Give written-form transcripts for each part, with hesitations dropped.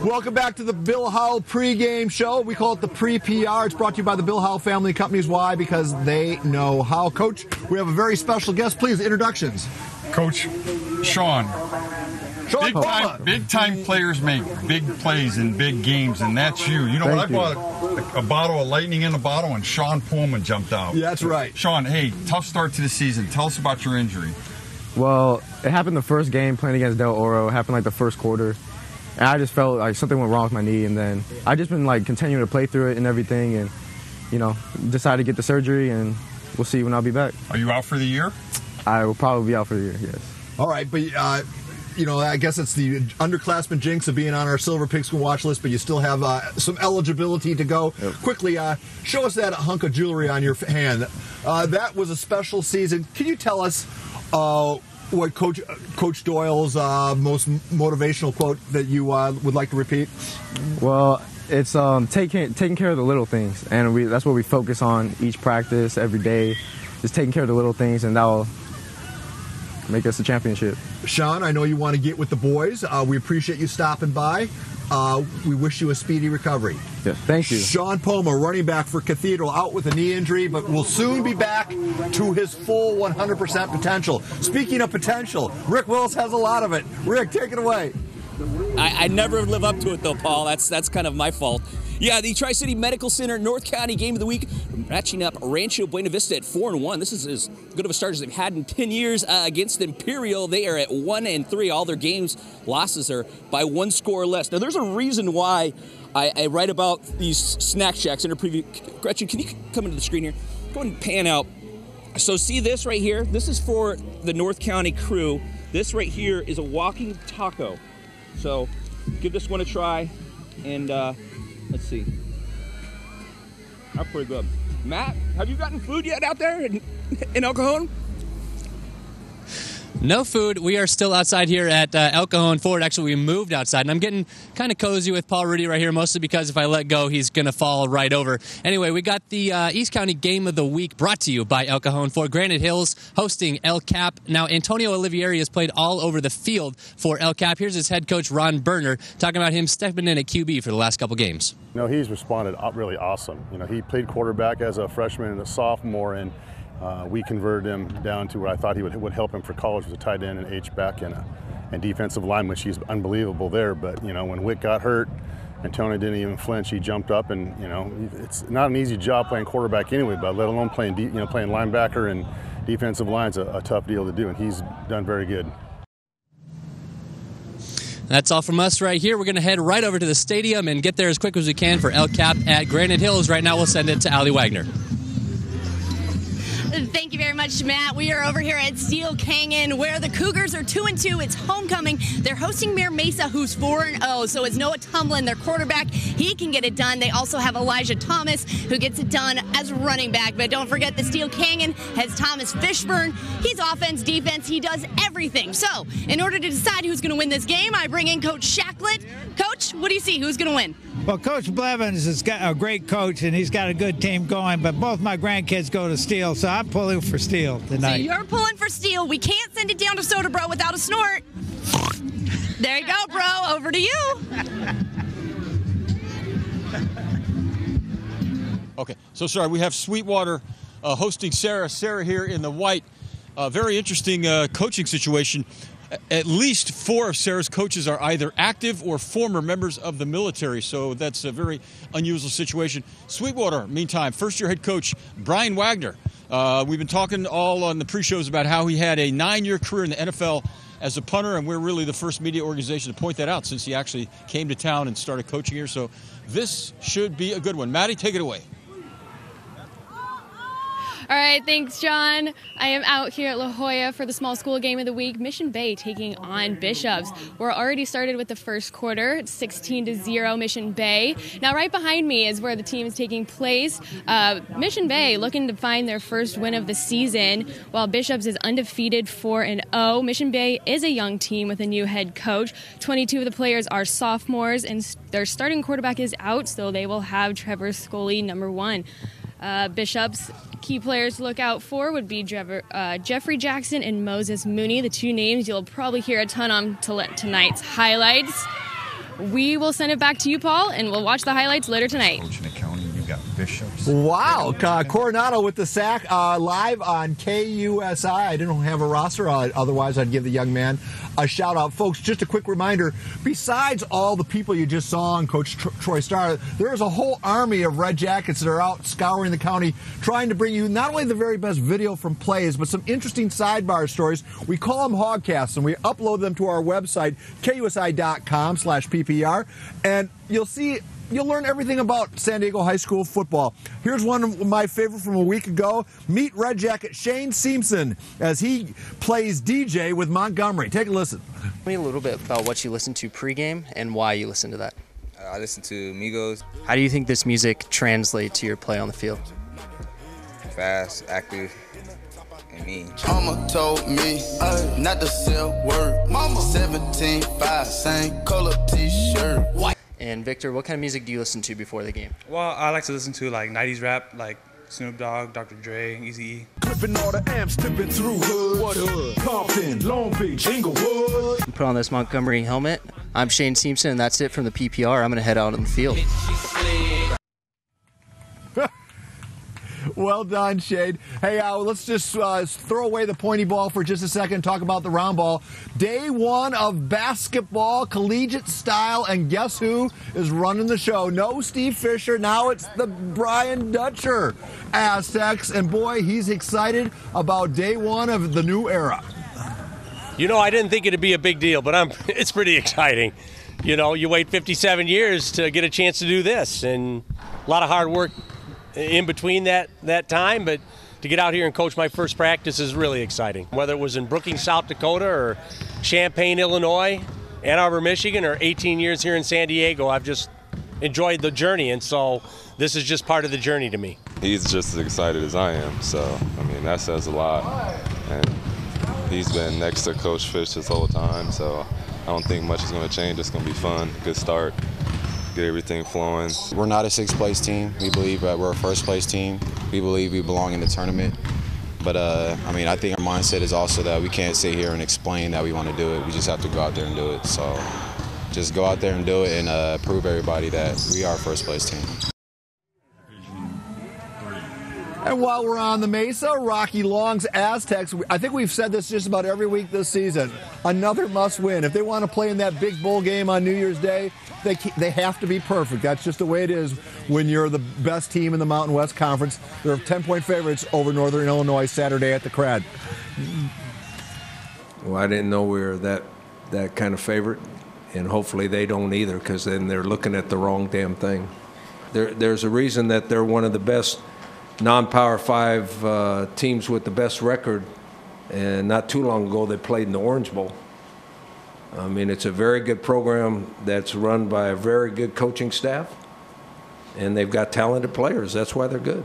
Welcome back to the Bill Howell pregame show. We call it the Pre-PPR. It's brought to you by the Bill Howell Family Companies. Why? Because they know how. Coach, we have a very special guest. Please, introductions. Coach Sean. Big time players make big plays in big games, and that's you. You know what? I bought a bottle of lightning in a bottle, and Sean Pullman jumped out. Yeah, that's right. Sean, hey, tough start to the season. Tell us about your injury. Well, it happened the first game playing against Del Oro. It happened like the first quarter. And I just felt like something went wrong with my knee, and then I just been like continuing to play through it and everything, and decided to get the surgery, and we'll see when I'll be back. Are you out for the year? I will probably be out for the year, yes. All right, but I guess it's the underclassman jinx of being on our Silver Pigskin watch list, but you still have some eligibility to go. Yep. Quickly, show us that hunk of jewelry on your hand. That was a special season. Can you tell us what Coach Doyle's most motivational quote that you would like to repeat? Well, it's taking care of the little things, and that's what we focus on each practice, every day, just taking care of the little things, and that will make us a championship. Sean, I know you want to get with the boys. We appreciate you stopping by. We wish you a speedy recovery. Yeah, thank you. Sean Poma, running back for Cathedral, out with a knee injury, but will soon be back to his full 100% potential. Speaking of potential, Rick Willis has a lot of it. Rick, take it away. I never live up to it, though, Paul. That's kind of my fault. Yeah, the Tri-City Medical Center North County Game of the Week, matching up Rancho Buena Vista at 4-1. This is as good of a start as they've had in 10 years against Imperial. They are at 1-3. All their games losses are by one score or less. Now, there's a reason why I write about these snack shacks in a preview. Gretchen, can you come into the screen here? Go ahead and pan out. So see this right here? This is for the North County crew. This right here is a walking taco. So give this one a try, and let's see. That's pretty good. Matt, have you gotten food yet out there in El Cajon? No food. We are still outside here at El Cajon Ford. Actually, we moved outside, and I'm getting kind of cozy with Paul Rudy right here, mostly because if I let go, he's going to fall right over. Anyway, we got the East County Game of the Week brought to you by El Cajon Ford. Granite Hills hosting El Cap. Now, Antonio Olivieri has played all over the field for El Cap. Here's his head coach, Ron Berner, talking about him stepping in at QB for the last couple games. He's responded really awesome. He played quarterback as a freshman and a sophomore, and we converted him down to where I thought he would help him for college as a tight end and H-back and defensive line, which he's unbelievable there. But, when Wick got hurt, Antonio didn't even flinch. He jumped up, and, it's not an easy job playing quarterback anyway, but let alone playing linebacker and defensive line's a tough deal to do, and he's done very good. That's all from us right here. We're going to head right over to the stadium and get there as quick as we can for El Cap at Granite Hills. Right now, we'll send it to Allie Wagner. Thank you very much, Matt. We are over here at Steel Canyon, where the Cougars are 2-2. It's homecoming. They're hosting Mare Mesa, who's 4-0. So it's Noah Tumblin, their quarterback. He can get it done. They also have Elijah Thomas, who gets it done as running back. But don't forget, the Steel Canyon has Thomas Fishburne. He's offense, defense. He does everything. So in order to decide who's going to win this game, I bring in Coach Shacklett. Coach, what do you see? Who's going to win? Well, Coach Blevins has got a great coach, and he's got a good team going, but both my grandkids go to Steel, so I'm pulling for Steel tonight. So you're pulling for Steel. We can't send it down to Soda Bro without a snort. There you go, bro. Over to you. Okay, so sorry, we have Sweetwater hosting Sarah. Sarah here in the white. Very interesting coaching situation. At least 4 of Sarah's coaches are either active or former members of the military, so that's a very unusual situation. Sweetwater, meantime, first-year head coach Brian Wagner. We've been talking all on the pre-shows about how he had a 9-year career in the NFL as a punter, and we're really the first media organization to point that out since he actually came to town and started coaching here. So this should be a good one. Maddie, take it away. All right, thanks, John. I am out here at La Jolla for the small school game of the week. Mission Bay taking on Bishops. We're already started with the first quarter. It's 16-0 Mission Bay. Now, right behind me is where the team is taking place. Mission Bay looking to find their first win of the season, while Bishops is undefeated 4-0. Mission Bay is a young team with a new head coach. 22 of the players are sophomores, and their starting quarterback is out, so they will have Trevor Scully, number 1. Bishops' key players to look out for would be Jeffrey Jackson and Moses Mooney, the two names you'll probably hear a ton on tonight's highlights. we will send it back to you, Paul, and we'll watch the highlights later tonight. Coaching accounting, you got Bishops. Wow. Coronado with the sack live on KUSI. I didn't have a roster. Otherwise, I'd give the young man a shout-out. Folks, just a quick reminder, besides all the people you just saw on Coach Troy Starr, there is a whole army of Red Jackets that are out scouring the county trying to bring you not only the very best video from plays, but some interesting sidebar stories. We call them Hogcasts, and we upload them to our website, kusi.com/PPR, and you'll learn everything about San Diego High School football. Here's one of my favorite from a week ago. Meet Red Jacket Shane Simpson as he plays DJ with Montgomery. Take a listen. Tell me a little bit about what you listen to pregame and why you listen to that. I listen to Migos. How do you think this music translates to your play on the field? Fast, active, and mean. Mama told me not to sell word. Mama 17.5, same color t-shirt. And Victor, what kind of music do you listen to before the game? Well, I like to listen to like 90s rap, like Snoop Dogg, Dr. Dre, Eazy-E. Clipping all the amps, tipping through hood. What hood? Compton, Long Beach, Inglewood. Put on this Montgomery helmet. I'm Shane Simpson, and that's it from the PPR. I'm going to head out on the field. Well done, Shade. Hey, let's just throw away the pointy ball for just a second and talk about the round ball. Day one of basketball, collegiate style, and guess who is running the show? No Steve Fisher. Now it's the Brian Dutcher Aztecs, and boy, he's excited about day one of the new era. You know, I didn't think it'd be a big deal, but it's pretty exciting. You know, you wait 57 years to get a chance to do this, and a lot of hard work in between that time, but to get out here and coach my first practice is really exciting. Whether it was in Brookings, South Dakota, or Champaign, Illinois, Ann Arbor, Michigan, or 18 years here in San Diego, I've just enjoyed the journey, and so this is just part of the journey to me. He's just as excited as I am, so, I mean, that says a lot. And he's been next to Coach Fish this whole time, so I don't think much is going to change. It's going to be fun, good start. Get everything flowing. We're not a sixth-place team. We believe we're a first-place team. We believe we belong in the tournament. But, I mean, I think our mindset is also that we can't sit here and explain that we want to do it. We just have to go out there and do it. So just go out there and do it and prove everybody that we are a first-place team. And while we're on the Mesa, Rocky Long's Aztecs, I think we've said this just about every week this season, another must-win. If they want to play in that big bowl game on New Year's Day, they have to be perfect. That's just the way it is when you're the best team in the Mountain West Conference. They're 10-point favorites over Northern Illinois Saturday at the Crad. Well, I didn't know we were that kind of favorite, and hopefully they don't either, because then they're looking at the wrong damn thing. There's a reason that they're one of the best non-Power 5 teams with the best record, and not too long ago they played in the Orange Bowl. I mean, it's a very good program that's run by a very good coaching staff, and they've got talented players. That's why they're good.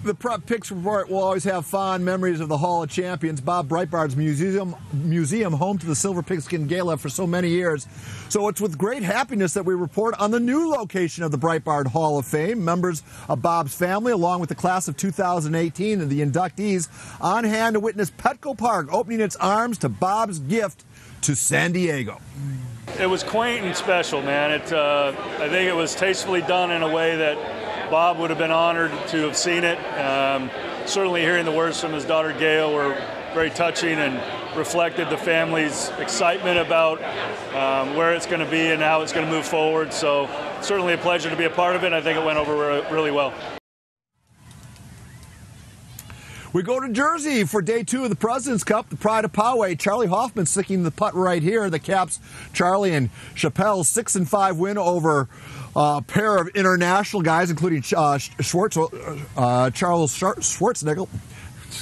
The Prep Picks Report will always have fond memories of the Hall of Champions, Bob Breitbart's museum home to the Silver Pigskin Gala for so many years. So it's with great happiness that we report on the new location of the Breitbart Hall of Fame. Members of Bob's family, along with the class of 2018 and the inductees, on hand to witness Petco Park opening its arms to Bob's gift to San Diego. It was quaint and special, man. I think it was tastefully done in a way that Bob would have been honored to have seen it. Certainly hearing the words from his daughter Gail were very touching and reflected the family's excitement about where it's going to be and how it's going to move forward. So certainly a pleasure to be a part of it. I think it went over really well. We go to Jersey for day two of the President's Cup, the Pride of Poway. Charlie Hoffman sticking the putt right here. The Caps, Charlie and Chappelle's 6-5 win over a pair of international guys, including Charles Schwarzenegger.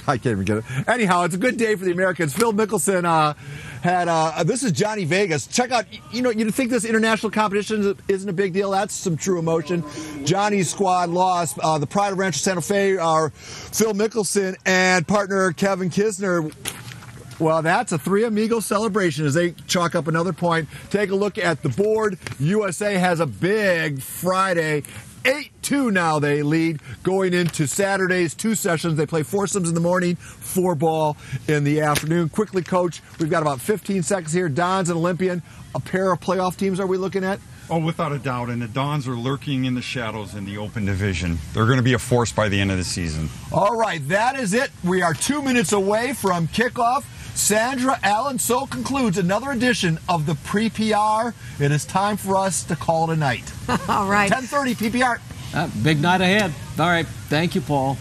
I can't even get it. Anyhow, it's a good day for the Americans. Phil Mickelson had, this is Johnny Vegas. Check out, you'd think this international competition isn't a big deal. That's some true emotion. Johnny's squad lost. The Pride of Rancho Santa Fe are Phil Mickelson and partner Kevin Kisner. Well, that's a Three Amigos celebration as they chalk up another point. Take a look at the board. USA has a big Friday 8-2 now they lead going into Saturday's 2 sessions. They play foursomes in the morning, 4-ball in the afternoon. Quickly, Coach, we've got about 15 seconds here. Dons and Olympian, a pair of playoff teams are we looking at? Oh, without a doubt. And the Dons are lurking in the shadows in the Open Division. They're going to be a force by the end of the season. All right, that is it. We are 2 minutes away from kickoff. Sandra Allen, so concludes another edition of the Pre-PR. It is time for us to call it a night. All right. 10:30 PPR. Big night ahead. All right. Thank you, Paul.